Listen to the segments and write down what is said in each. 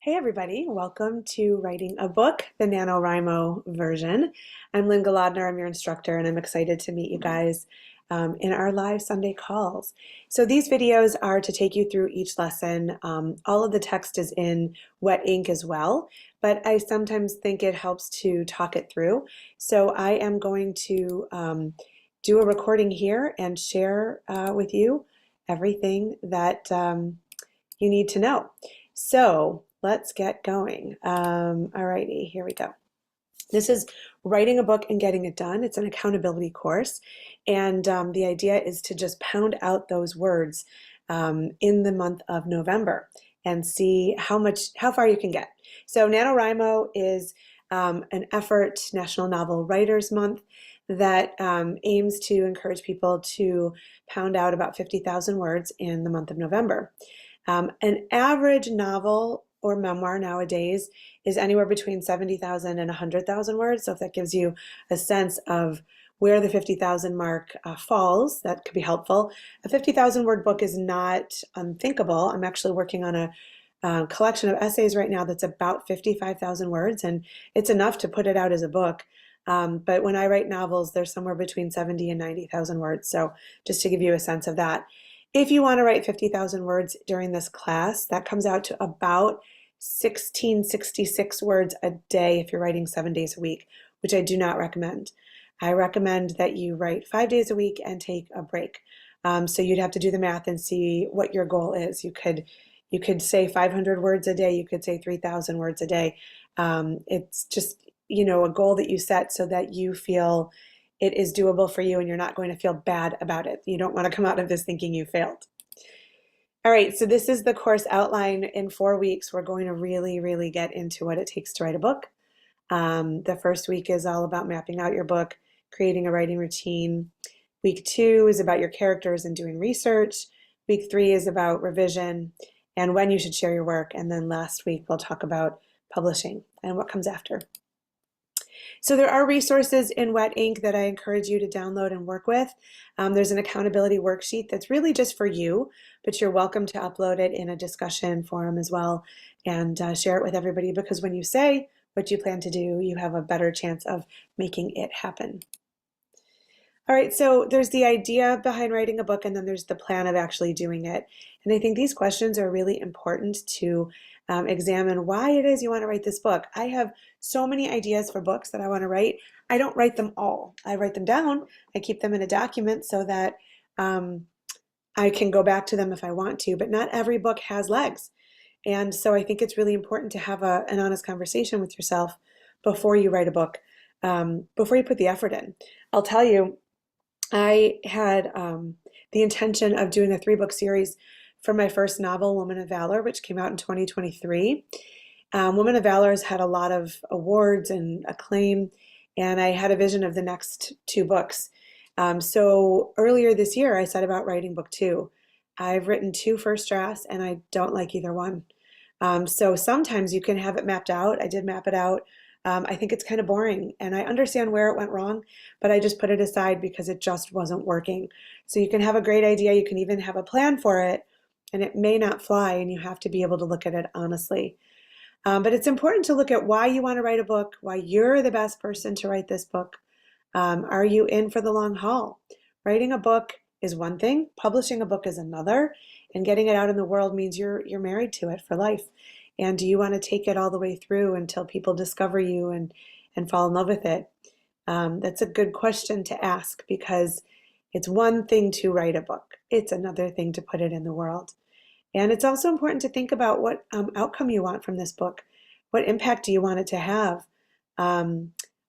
Hey everybody, welcome to Writing a Book, the NaNoWriMo version. I'm Lynne Golodner, I'm your instructor, and I'm excited to meet you guys in our live Sunday calls. So these videos are to take you through each lesson. All of the text is in wet ink as well, but I sometimes think it helps to talk it through. So I am going to do a recording here and share with you everything that you need to know. So let's get going. Alrighty, here we go. This is Writing a Book and Getting It Done. It's an accountability course, and the idea is to just pound out those words in the month of November and see how far you can get. So NaNoWriMo is an effort, National Novel Writers Month, that aims to encourage people to pound out about 50,000 words in the month of November. An average novel or memoir nowadays is anywhere between 70,000 and 100,000 words. So if that gives you a sense of where the 50,000 mark falls, that could be helpful. A 50,000 word book is not unthinkable. I'm actually working on a collection of essays right now that's about 55,000 words, and it's enough to put it out as a book. But when I write novels, they're somewhere between 70 and 90,000 words. So just to give you a sense of that. If you want to write 50,000 words during this class, that comes out to about 1666 words a day if you're writing 7 days a week, which I do not recommend. I recommend that you write 5 days a week and take a break. So you'd have to do the math and see what your goal is. You could say 500 words a day. You could say 3,000 words a day. It's just, a goal that you set so that you feel it is doable for you and you're not going to feel bad about it. You don't want to come out of this thinking you failed. All right, so this is the course outline. In 4 weeks, we're going to really get into what it takes to write a book. The first week is all about mapping out your book, creating a writing routine. Week 2 is about your characters and doing research. Week 3 is about revision and when you should share your work. And then last week, we'll talk about publishing and what comes after. So there are resources in wet ink that I encourage you to download and work with. There's an accountability worksheet that's really just for you, but you're welcome to upload it in a discussion forum as well and share it with everybody, because when you say what you plan to do, you have a better chance of making it happen. All right, so there's the idea behind writing a book, and then there's the plan of actually doing it. And I think these questions are really important to examine why it is you want to write this book. I have so many ideas for books that I want to write. I don't write them all. I write them down. I keep them in a document so that I can go back to them if I want to, but not every book has legs. And so I think it's really important to have an honest conversation with yourself before you write a book, before you put the effort in. I'll tell you, I had the intention of doing a 3-book series for my first novel, Woman of Valor, which came out in 2023. Woman of Valor has had a lot of awards and acclaim, and I had a vision of the next 2 books. So earlier this year, I set about writing book 2. I've written 2 first drafts, and I don't like either one. So sometimes you can have it mapped out. I did map it out. I think it's kind of boring, and I understand where it went wrong, but I just put it aside because it just wasn't working. So you can have a great idea. You can even have a plan for it, and it may not fly, and you have to be able to look at it honestly. But it's important to look at why you want to write a book, why you're the best person to write this book. Are you in for the long haul? Writing a book is one thing, publishing a book is another, and getting it out in the world means you're married to it for life. And do you want to take it all the way through until people discover you and fall in love with it? That's a good question to ask, because it's one thing to write a book. It's another thing to put it in the world. And it's also important to think about what outcome you want from this book. What impact do you want it to have? A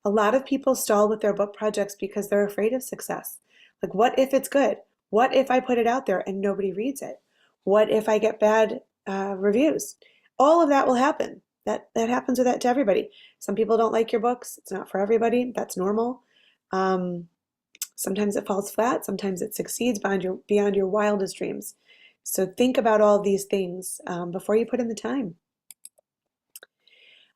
lot of people stall with their book projects because they're afraid of success. Like, what if it's good? What if I put it out there and nobody reads it? What if I get bad reviews? All of that will happen. That happens to everybody. Some people don't like your books. It's not for everybody. That's normal. Sometimes it falls flat. Sometimes it succeeds beyond your wildest dreams. So think about all these things before you put in the time.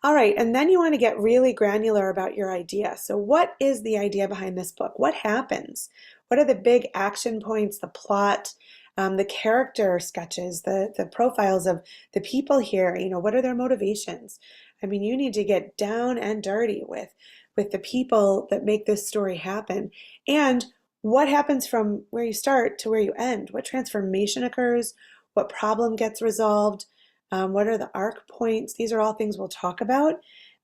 All right, and then you want to get really granular about your idea. So what is the idea behind this book? What happens? What are the big action points, the plot? the character sketches, the profiles of the people here, what are their motivations? I mean, you need to get down and dirty with the people that make this story happen. And what happens from where you start to where you end? What transformation occurs? What problem gets resolved? What are the arc points? These are all things we'll talk about,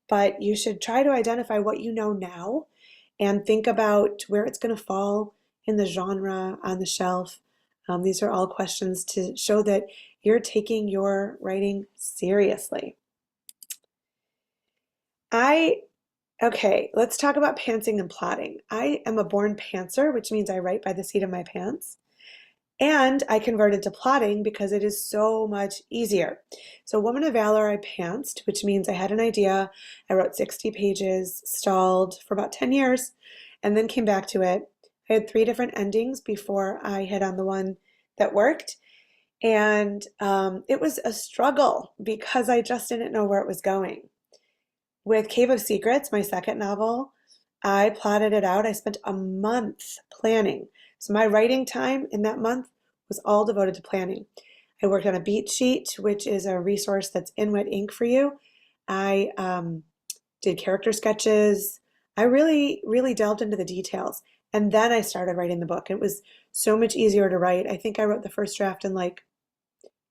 but you should try to identify what you know now and think about where it's going to fall in the genre, on the shelf. These are all questions to show that you're taking your writing seriously. Okay, let's talk about pantsing and plotting. I am a born pantser, which means I write by the seat of my pants. And I converted to plotting because it is so much easier. So Woman of Valor, I pantsed, which means I had an idea. I wrote 60 pages, stalled for about 10 years, and then came back to it. I had 3 different endings before I hit on the one that worked. And it was a struggle because I just didn't know where it was going. With Cave of Secrets, my second novel, I plotted it out. I spent a month planning. So my writing time in that month was all devoted to planning. I worked on a beat sheet, which is a resource that's in Wet Ink for you. I did character sketches. I really, really delved into the details. And then I started writing the book. It was so much easier to write. I think I wrote the first draft in like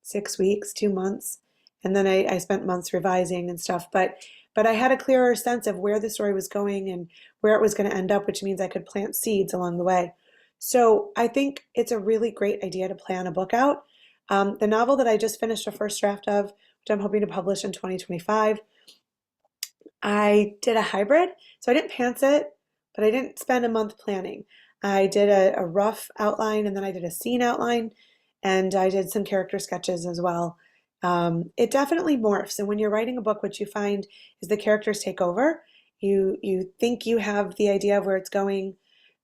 6 weeks, 2 months. And then I spent months revising and stuff. But I had a clearer sense of where the story was going and where it was going to end up, which means I could plant seeds along the way. So I think it's a really great idea to plan a book out. The novel that I just finished a first draft of, which I'm hoping to publish in 2025, I did a hybrid. So I didn't pants it, but I didn't spend a month planning. I did a rough outline and then I did a scene outline and I did some character sketches as well. It definitely morphs. And when you're writing a book, what you find is the characters take over. You think you have the idea of where it's going,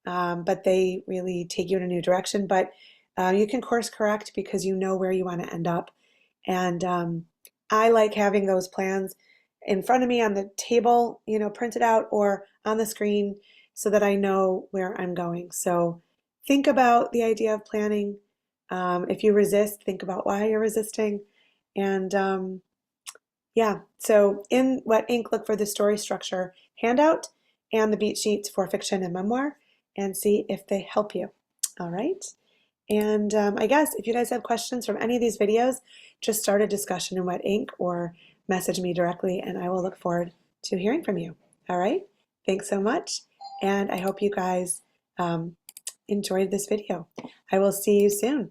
but they really take you in a new direction. But you can course correct because you know where you want to end up. And I like having those plans in front of me on the table, printed out or on the screen so that I know where I'm going. So think about the idea of planning. If you resist, think about why you're resisting. And yeah, so in Wet Ink, look for the story structure handout and the beat sheets for fiction and memoir and see if they help you. All right. And I guess if you guys have questions from any of these videos, just start a discussion in Wet Ink or message me directly and I will look forward to hearing from you. All right. Thanks so much. And I hope you guys enjoyed this video. I will see you soon.